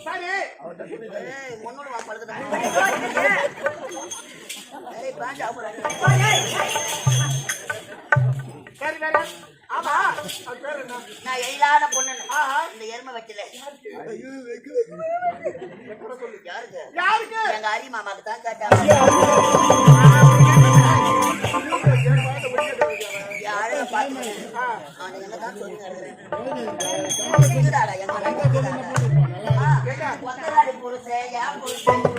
சரி முன்னோட வா பழுதுதான் சரி வேற ஆமா அது பேர் என்ன நான் எயிலான பொண்ணு இந்த எருமை வைக்கல யாருக்கு யாருக்கு எங்க அரி மாமாக்கு தான் கேட்டாங்க யாரையும் பார்த்து அவனுக்கு என்னதான் சொல்லுங்க புருஷன் ஏன் புருஷன்